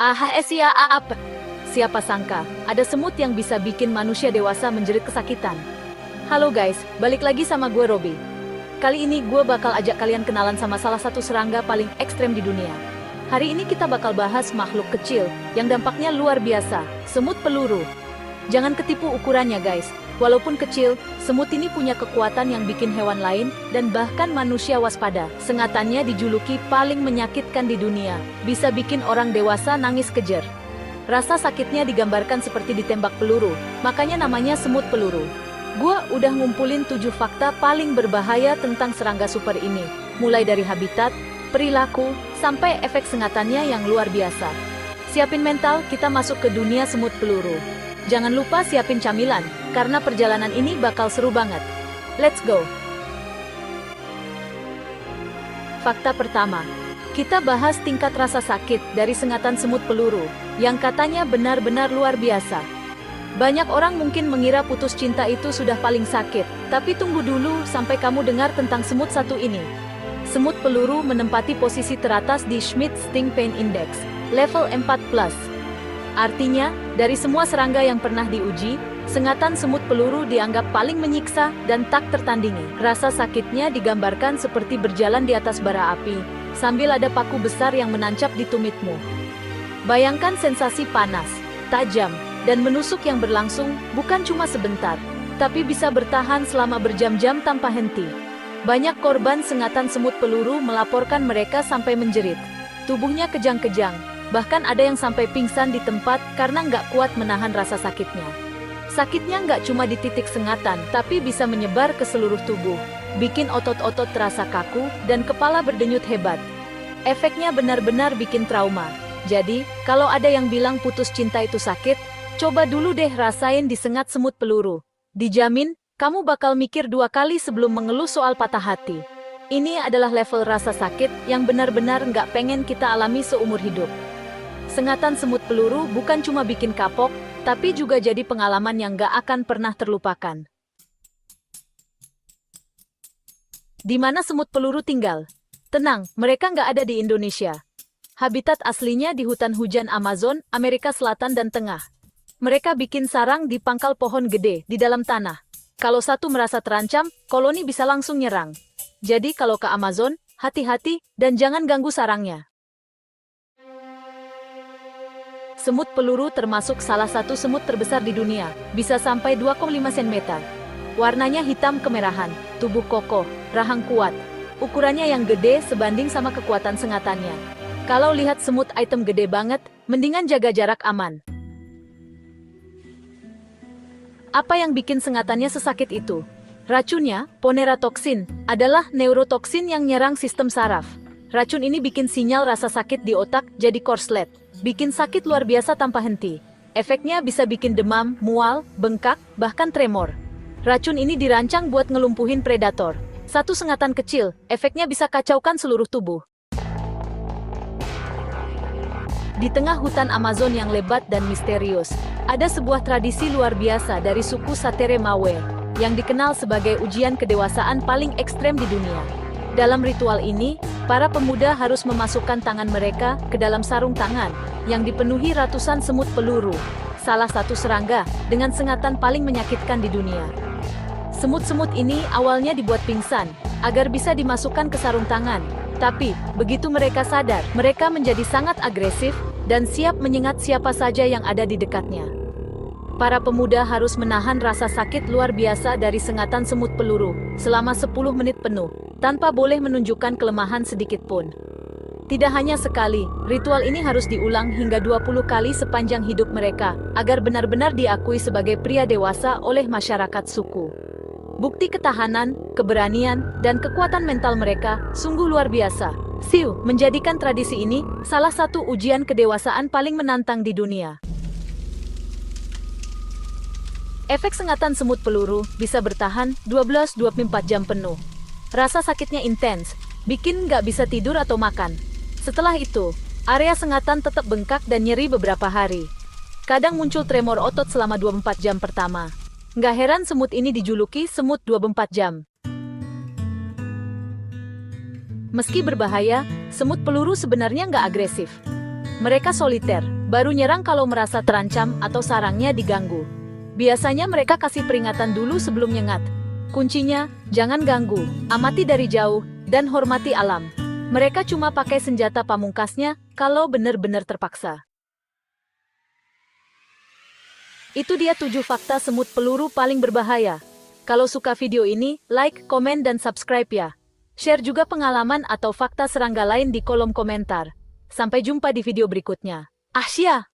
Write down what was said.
Apa? Siapa sangka, ada semut yang bisa bikin manusia dewasa menjerit kesakitan. Halo guys, balik lagi sama gue Robby. Kali ini gue bakal ajak kalian kenalan sama salah satu serangga paling ekstrem di dunia. Hari ini kita bakal bahas makhluk kecil, yang dampaknya luar biasa, semut peluru. Jangan ketipu ukurannya guys, walaupun kecil, semut ini punya kekuatan yang bikin hewan lain, dan bahkan manusia waspada. Sengatannya dijuluki paling menyakitkan di dunia, bisa bikin orang dewasa nangis kejer. Rasa sakitnya digambarkan seperti ditembak peluru, makanya namanya semut peluru. Gua udah ngumpulin 7 fakta paling berbahaya tentang serangga super ini, mulai dari habitat, perilaku, sampai efek sengatannya yang luar biasa. Siapin mental, kita masuk ke dunia semut peluru. Jangan lupa siapin camilan, karena perjalanan ini bakal seru banget. Let's go! Fakta pertama, kita bahas tingkat rasa sakit dari sengatan semut peluru, yang katanya benar-benar luar biasa. Banyak orang mungkin mengira putus cinta itu sudah paling sakit, tapi tunggu dulu sampai kamu dengar tentang semut satu ini. Semut peluru menempati posisi teratas di Schmidt Sting Pain Index, level 4+. Artinya, dari semua serangga yang pernah diuji, sengatan semut peluru dianggap paling menyiksa dan tak tertandingi. Rasa sakitnya digambarkan seperti berjalan di atas bara api, sambil ada paku besar yang menancap di tumitmu. Bayangkan sensasi panas, tajam, dan menusuk yang berlangsung bukan cuma sebentar, tapi bisa bertahan selama berjam-jam tanpa henti. Banyak korban sengatan semut peluru melaporkan mereka sampai menjerit. Tubuhnya kejang-kejang, bahkan ada yang sampai pingsan di tempat karena nggak kuat menahan rasa sakitnya. Sakitnya nggak cuma di titik sengatan, tapi bisa menyebar ke seluruh tubuh, bikin otot-otot terasa kaku dan kepala berdenyut hebat. Efeknya benar-benar bikin trauma. Jadi, kalau ada yang bilang putus cinta itu sakit, coba dulu deh rasain disengat semut peluru. Dijamin, kamu bakal mikir 2 kali sebelum mengeluh soal patah hati. Ini adalah level rasa sakit yang benar-benar nggak pengen kita alami seumur hidup. Sengatan semut peluru bukan cuma bikin kapok, tapi juga jadi pengalaman yang nggak akan pernah terlupakan. Di mana semut peluru tinggal? Tenang, mereka nggak ada di Indonesia. Habitat aslinya di hutan hujan Amazon, Amerika Selatan dan Tengah. Mereka bikin sarang di pangkal pohon gede di dalam tanah. Kalau satu merasa terancam, koloni bisa langsung nyerang. Jadi kalau ke Amazon, hati-hati dan jangan ganggu sarangnya. Semut peluru termasuk salah satu semut terbesar di dunia, bisa sampai 2,5 cm. Warnanya hitam kemerahan, tubuh kokoh, rahang kuat. Ukurannya yang gede sebanding sama kekuatan sengatannya. Kalau lihat semut item gede banget, mendingan jaga jarak aman. Apa yang bikin sengatannya sesakit itu? Racunnya, poneratoksin, adalah neurotoksin yang nyerang sistem saraf. Racun ini bikin sinyal rasa sakit di otak jadi korslet. Bikin sakit luar biasa tanpa henti. Efeknya bisa bikin demam, mual, bengkak, bahkan tremor. Racun ini dirancang buat ngelumpuhin predator. Satu sengatan kecil, efeknya bisa kacaukan seluruh tubuh. Di tengah hutan Amazon yang lebat dan misterius, ada sebuah tradisi luar biasa dari suku Satere Mawe, yang dikenal sebagai ujian kedewasaan paling ekstrem di dunia. Dalam ritual ini, para pemuda harus memasukkan tangan mereka ke dalam sarung tangan, yang dipenuhi ratusan semut peluru, salah satu serangga dengan sengatan paling menyakitkan di dunia. Semut-semut ini awalnya dibuat pingsan, agar bisa dimasukkan ke sarung tangan. Tapi, begitu mereka sadar, mereka menjadi sangat agresif, dan siap menyengat siapa saja yang ada di dekatnya. Para pemuda harus menahan rasa sakit luar biasa dari sengatan semut peluru, selama 10 menit penuh, tanpa boleh menunjukkan kelemahan sedikit pun. Tidak hanya sekali, ritual ini harus diulang hingga 20 kali sepanjang hidup mereka, agar benar-benar diakui sebagai pria dewasa oleh masyarakat suku. Bukti ketahanan, keberanian, dan kekuatan mental mereka sungguh luar biasa. Siu menjadikan tradisi ini salah satu ujian kedewasaan paling menantang di dunia. Efek sengatan semut peluru bisa bertahan 12-24 jam penuh. Rasa sakitnya intens, bikin nggak bisa tidur atau makan. Setelah itu, area sengatan tetap bengkak dan nyeri beberapa hari. Kadang muncul tremor otot selama 24 jam pertama. Nggak heran semut ini dijuluki semut 24 jam. Meski berbahaya, semut peluru sebenarnya nggak agresif. Mereka soliter, baru nyerang kalau merasa terancam atau sarangnya diganggu. Biasanya mereka kasih peringatan dulu sebelum nyengat. Kuncinya, jangan ganggu, amati dari jauh, dan hormati alam. Mereka cuma pakai senjata pamungkasnya kalau benar-benar terpaksa. Itu dia 7 fakta semut peluru paling berbahaya. Kalau suka video ini, like, komen, dan subscribe ya. Share juga pengalaman atau fakta serangga lain di kolom komentar. Sampai jumpa di video berikutnya. Asia!